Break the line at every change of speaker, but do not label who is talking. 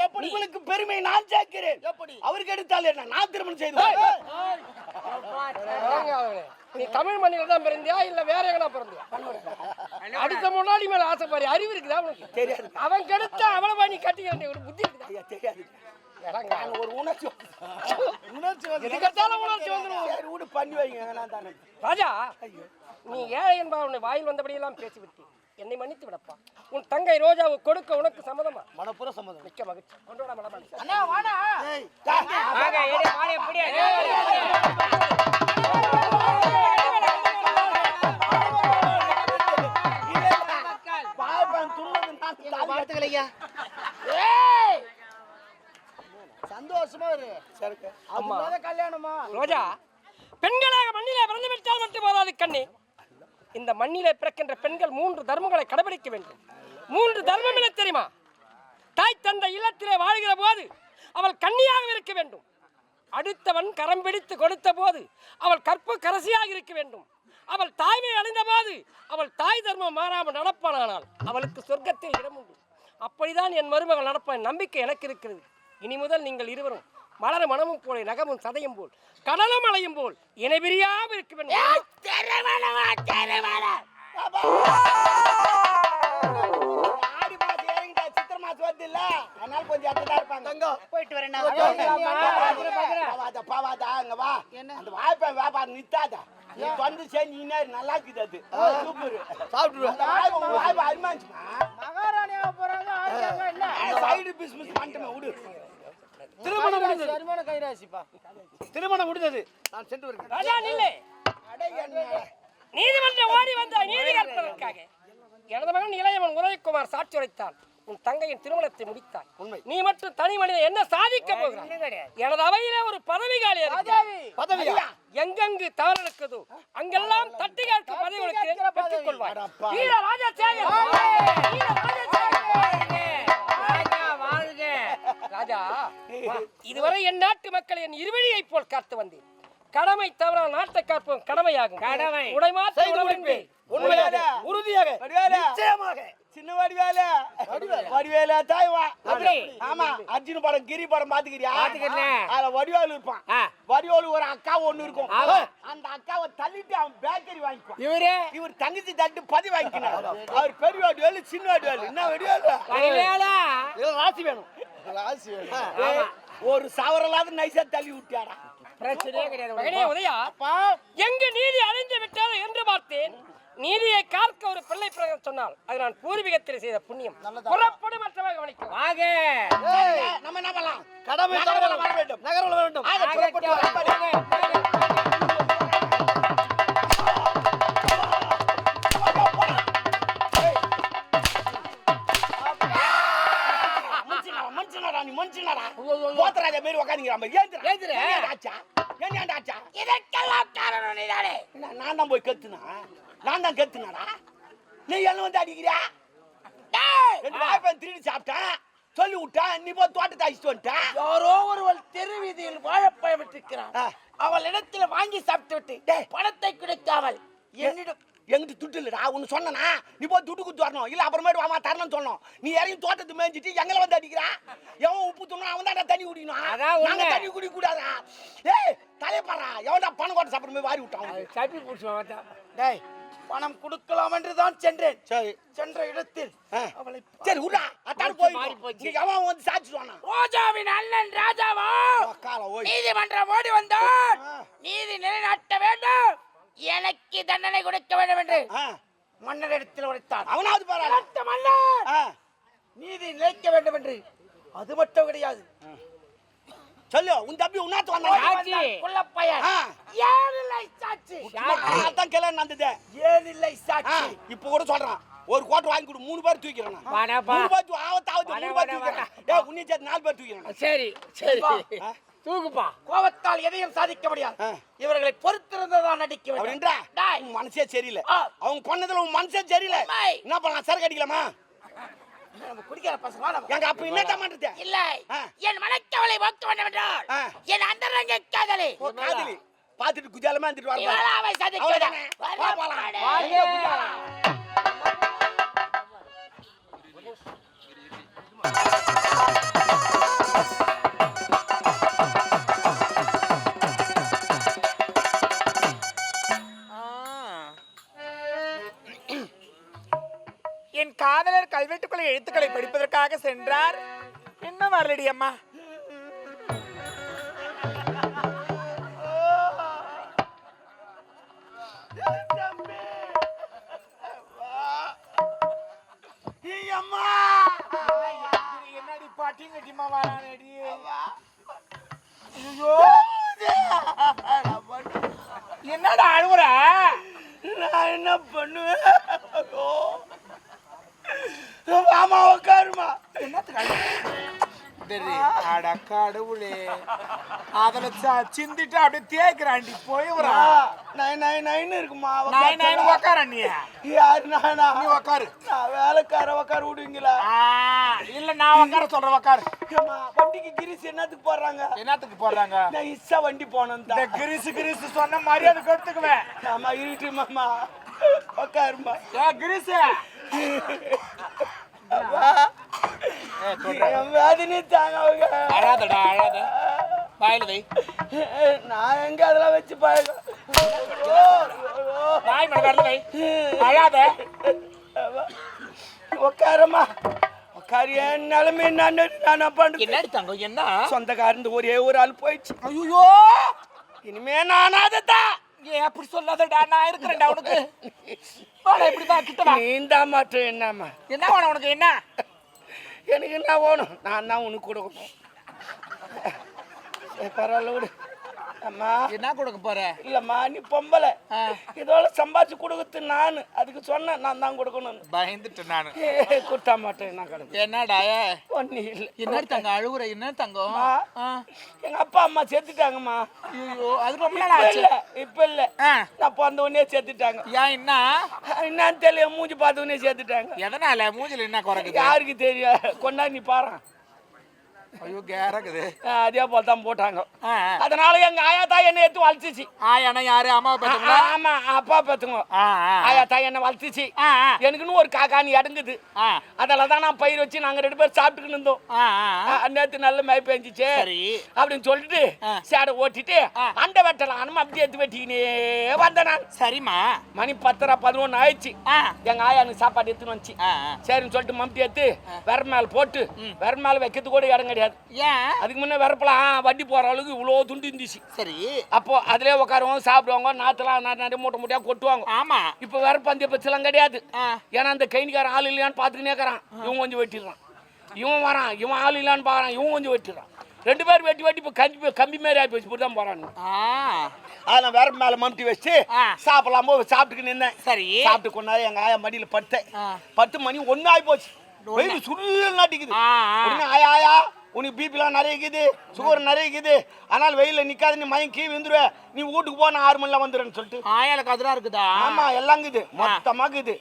உங்களுக்கு பெருமை நான் சேர்க்கிறேன். எப்படி அவருக்கு எடுத்தால் என்ன, நான் திருமணம் செய்து
நீ தமிழ் மண்ணில தான் பிறந்தியா இல்ல வேற எங்கனா பிறந்தியா? அடுத்த முன்னாடி மேல ஆசைப்பாரு, அறிவு இருக்குதா உனக்கு? தெரியாது. அவன் கெடுத்த அவளை பண்ணி கட்டிக்க வேண்டிய ஒரு புத்தி இருக்குதா? தெரியாது.
ஒரு உணர்ச்சி
வந்துடும்
பண்ணி வைங்க
ராஜா. நீ ஏழை என்பா உன்னை வாயில் வந்தபடியெல்லாம் பேசிவிட்டு என்னை மன்னித்து விடப்பா. உன் தங்கை ரோஜாவை கொடுக்க உனக்கு சம்மதமா?
மனப்புற சம்மதம்.
மிக்க மகிழ்ச்சி. கொண்டு வர மனமாளி.
அண்ணா வாடா.
வாங்க ஏடி மாலை எப்படியா?
வாழ்த்துக்கள் ஐயா. ஏய் சந்தோஷமா இரு. சருக்கு அதுதான் கல்யாணமா?
ரோஜா, பெண்களாக மண்ணிலே பிறந்து விட்டால் மட்டும் போதாது கண்ணே. இந்த மண்ணிலே பிறக்கின்ற பெண்கள் 3 தர்மங்களை கடைபிடிக்க வேண்டும். 3 தர்மம் என்ன தெரியுமா? தாய் தந்தை இல்லத்திலே வாழ்கிற போது அவள் கன்னியாக இருக்க வேண்டும். அடுத்தவன் கரம் பிடித்து கொடுத்த போது அவள் கற்பு கரசியாக இருக்க வேண்டும். அவள் தாய்மை அடைந்த போது அவள் தாய் தர்மம் மாறாமல் நடப்பானால் அவளுக்கு சொர்க்கத்தில் இடம் உண்டு. அப்படிதான் என் மருமகள் நடப்பான் நம்பிக்கை எனக்கு இருக்கிறது. இனி முதல் நீங்கள் இருவரும் மலர மனமும் போல நகமும் சதையும் போல் கடலும் அலையும் போல் இணைபிரியாம இருக்க வேண்டும்.
சித்திர மாசம் வருது இல்ல, அதனால கொஞ்சம் அப்படிதான் இருப்பாங்க.
போயிட்டு வரேன்.
பாவாதா அங்க வா. அந்த வாய்ப்பை வியாபாரம் நித்தாதா, நீ வந்து செஞ்சு நல்லா இருக்குது. அது சூப்பர். சாப்பிட்டு வாய்ப்பு அருமாச்சுமா.
மகாராணியா போறாங்க.
சைடு பிசினஸ் பண்ணிட்டேன் விடு.
திருமணம் முடிந்தது. திருமண கைராசிப்பா.
திருமணம் முடிந்தது. நான் சென்று வருகிறேன்.
ராஜா நில்லே. நீதிமன்றம் ஓடி வந்த நீதி கற்பதற்காக எனது மகன் இளையவன் உதயகுமார் சாட்சி உரைத்தான். உன் தங்கையின் திருமணத்தை முடித்தாய். நீ மட்டும் தனி மனிதன் என்ன சாதிக்க போகிறாய்? எனது அவையிலே ஒரு பதவி காலி.
பதவியா?
எங்கெங்கு தவறு நடக்குதோ அங்கெல்லாம் தட்டி கேட்க பதவி பெற்றுக் கொள்வாய். ராஜா ராஜா, இதுவரை என் நாட்டு மக்களை என் இருவழியை போல் காத்து வந்தேன். கடமை தவறால் நாட்டை காப்போம் கடமையாகும். கடமை உடைமாற்ற
உறுதியாக நிச்சயமாக. சின்ன வடிவேல தாய்வா. ஆமா, அர்ஜுன் படம் கிரி படம் பாத்துக்கிறியா? அதுல வடிவேலு இருப்பான். வடிவேலு ஒரு அக்கா ஒண்ணு இருக்கும். அந்த அக்காவை தள்ளிட்டு அவன் பேக்கரி வாங்கிக்குவான். இவர் தங்கச்சி தட்டு பதி வாங்கிக்கினார். அவர் பெரிய வடிவேலு சின்ன வடிவேலு. என்ன வடிவேலு ராசி வேணும். ஒரு சவரலாவது நைசா தள்ளி விட்டாரா?
பிரச்சனையே கிடையாது. உதயா, எங்க நீதி அடைந்து விட்டது என்று பார்த்தேன். நீதியை காக்க ஒரு பிள்ளை பிரகம் சொன்னால் அது நான் பூர்வீகத்தில் செய்த புண்ணியம். புறப்படும் மற்றவர்கள் கவனிக்கும்.
நம்ம என்ன பண்ணலாம்? கடமை தவறாமல் வர வேண்டும். நகரம் வர வேண்டும். மனுஷனாடா போத்தராஜா மாரி உட்காந்துங்கிறான். இதற்கெல்லாம் காரணம் நீதானே. நான் தான் போய் கத்துனா, நான் தான் கத்துனாடா. நீ எல்லாம் வந்து அடிக்கிறியா? திருடி சாப்பிட்டேன் சொல்லி விட்டேன். நீ போய் தோட்டத்தை அழிச்சிட்டு வந்துட்டேன்.
யாரோ ஒருவள் தெரு வீதியில் வாழைப்பழம் விட்டிருக்கிறான். அவள் இடத்துல வாங்கி சாப்பிட்டு விட்டு பணத்தை கிடைக்காமல் என்னிடம்
எங்கிட்ட துட்டு இல்லடா. ஒன்னு சொன்னா நீ போய் துட்டு குத்து வரணும். இல்ல அப்புறமேட்டு வாமா தரணும்னு சொன்னோம். நீ இறங்கி தோட்டத்து மேய்ஞ்சிட்டு எங்களை வந்து அடிக்கிறா. எவன் உப்பு துண்ணா அவன் தான் தண்ணி குடிக்கணும். நாங்க தண்ணி குடி கூடாதா? ஏய் தலைப்பாரா, எவன்டா பணம் கோட்டை சாப்பிட போய் வாரி விட்டான்.
சப்பி புடிச்சு டேய், பணம் கொடுக்கலாம் என்று தான் சென்றேன். சரி, சென்ற இடத்தில் அவளை
சரி உடா அட்டார் போய் மாறி போச்சு. எவன் வந்து சாட்சிடுவானா?
ரோஜாவின் அண்ணன் ராஜாவா நீதிமன்றம் ஓடி வந்தான். நீதி நிலைநாட்ட வேண்டும், எனக்கு தண்டனை கொடுக்க வேண்டும் என்று மன்னர் இடத்தில் உரைத்தான்.
அவனாவது பாராட்ட
மன்னர் நீதி நிலைக்க வேண்டும் என்று. அது மட்டும் கிடையாது.
சொல்லு, உன் தம்பி உன்னாத்து வந்தான்.
குள்ளப்பையன் ஏனில்லை சாட்சி.
அதான் கேள நடந்தது.
ஏனில்லை சாட்சி.
இப்போ கூட சொல்றான், ஒரு கோட்டை வாங்கி கொடு. 3 பேர் தூக்கிறேன். 3 பேர் ஆவத்தாவது 3 பேர் தூக்கிறேன். டேய் உன்னை சேர்த்து 4 பேர் தூக்கிறேன்.
சரி சரி தூக்குப்பா. கோபத்தால் எதையும் சாதிக்க முடியாது. இவர்களை பொறுத்திருந்ததான் நடிக்க வேண்டும்.
மனசே சரியில்லை. அவங்க பண்ணதுல உன் மனசே சரியில்லை. என்ன பண்ணலாம்? சரக்கு அடிக்கலாமா?
நம்ம குடிக்கிற பசங்க
எங்க அப்ப என்ன பண்றது?
இல்ல, என் மனக்கவலை போக்க வேண்டும் என்றால் என் அந்தரங்க காதலி
பாத்துட்டு குஜாலமா இருந்துட்டு வரலாம்.
இவளாவை சாதிக்க
இன்னும் வரலடி அம்மா.
அம்மா
என்னடி பாட்டிங்க டிமா வாரானடி. என்னடா அழுவுற?
நான் என்ன பண்ணுவேன்? ஆமா உட்காருமா.
அட கடவுளே, அதுல சிந்திட்டு அப்படியே தேய்க்கிறாண்டி போய்வரா.
நைன் இருக்குமா?
உக்கார நீ.
யாரு நானா?
நீ உக்காரு.
நான் வேலைக்கார உட்கார விடுவீங்களா?
இல்ல நான் உட்கார சொல்றேன் உட்காரு.
வண்டிக்கு கிரீஸ் என்னத்துக்கு போடுறாங்க?
என்னத்துக்கு போடுறாங்க?
நான் இஸ்ஸா வண்டி போனேன்
இந்த கிரீஸ் சொன்ன மரியாதை கொடுத்துக்குவேன்.
ஆமா இருட்டு மாமா உட்காருமா.
கிரீஸ்
வேதனை தாங்க அவங்க.
அழாதடா அழாத. வாயில வை.
நான் எங்க அதெல்லாம் வச்சு பழக.
வாய் மேல வரல வை. அழாத.
உட்காரமா உட்காரு. என் நிலைமை நான் பண்றேன்.
என்ன தங்க என்ன?
சொந்தக்காரன் ஒரே ஒரு ஆள் போயிடுச்சு.
ஐயோ
இனிமே நானாதான்.
ஏன் அப்படி சொல்லாதடா, நான் இருக்கிறேன்டா உனக்கு. இப்படிதான் கிட்ட வா.
நீந்தா மாட்டேன். என்னம்மா
என்ன வேணும் உனக்கு? என்ன
எனக்கு என்ன வேணும்? நான் தான் உனக்கு கொடுக்கணும். பரவாயில்ல விடு. அம்மா
என்ன கொடுக்க போற?
இல்லம்மா நீ பொம்பளை, இதோட சம்பாதிச்சு கொடுக்குறது நான். அதுக்கு சொன்னேன் நான் தான் கொடுக்கணும்.
பயந்துட்டேன் நானு.
கொடுத்தா மாட்டேன். என்ன கிடக்கு?
என்னடா
ஒண்ணு இல்லை.
என்ன தங்க அழுவுற? என்ன தங்கம்?
எங்க அப்பா அம்மா செத்துட்டாங்கம்மா.
ஐயோ அது ரொம்ப நாள் ஆச்சு.
இப்ப இல்ல, நான் பிறந்த உடனே செத்துட்டாங்க.
ஏன் என்ன
என்னன்னு தெரியல, மூஞ்சி பார்த்த உடனே செத்துட்டாங்க.
எதனால? மூஞ்சில என்ன குறைக்குது?
யாருக்கு தெரியும்? கொண்டாடி நீ பாரு.
ஐயோ கேரக்குது.
அதே போல தான் போட்டாங்க. அதனால எங்க ஆயா தாய் என்ன எடுத்து வளர்த்துச்சு.
ஆயானா யாரு? அம்மா பத்துங்களா?
ஆமா அப்பா பத்துங்க. ஆயா தாய் என்ன வளர்த்துச்சு. எனக்குன்னு ஒரு காக்கானி அடங்குது. அதில் தான் நான் பயிர் வச்சு நாங்க 2 பேரும் சாப்பிட்டுக்கிட்டு இருந்தோம். நேற்று நல்ல மழை பெஞ்சிச்சு அப்படின்னு சொல்லிட்டு சேடை ஓட்டிட்டு அந்த வெட்டலாம் அப்படி எடுத்து வெட்டிக்கினே வந்தேன் நான்.
சரிம்மா.
மணி 10:30 11 ஆயிடுச்சு. எங்க ஆயா எனக்கு சாப்பாடு எடுத்துன்னு வந்துச்சு. சரின்னு சொல்லிட்டு மம்டி எடுத்து விர மேல போட்டு விர மேல வைக்கிறது கூட இடம் கிடையாது. அதுக்கு முன்ன விரப்பலாம் வண்டி போற அளவுக்கு இவ்வளவு துண்டு இருந்துச்சு.
சரி.
அப்போ அதுலயே உட்காருவாங்க, சாப்பிடுவாங்க, நாத்தெல்லாம் நிறைய மூட்டை மூட்டையா கொட்டுவாங்க.
ஆமா.
இப்ப விரப்பந்திய பச்செல்லாம் கிடையாது. ஏன்னா அந்த கைனிக்காரன் ஆள் இல்லையான்னு பாத்துக்கினே இருக்கிறான். இவன் கொஞ்சம் வெட்டிடுறான், இவன் வரான், இவன் ஆள் இல்லையான்னு பாக்குறான், இவன் கொஞ்சம் வெட்டிடுறான். 2 பேரும் வெட்டி வெட்டி இப்ப கம்பி மாதிரி ஆகி போச்சு. இப்படிதான் போறாங்க. அதான் விரப்பு மேல மம்டி வச்சு சாப்பிடலாம் போது சாப்பிட்டுக்கு நின்னேன்.
சரி.
சாப்பிட்டு கொண்டாரு எங்க ஆயா மடியில படுத்தேன். 10 மணி 1 ஆகி போச்சு. வெயில் சுருள் நாட்டிக்குது. உடனே ஆயா ஆயா உனக்கு பிபிலாம் நிறைய இருக்குது, சுகர் நிறைய இருக்குது, ஆனால் வெயில நிக்காது, நீ மயம் கீழ் விந்துருவ, நீ வீட்டுக்கு போ, நான் 6 மணில வந்துடுறேன்னு சொல்லிட்டு.
ஆயால கதிரா இருக்குதா?
ஆமா எல்லாம் இருக்குது, மொத்தமாக்குது.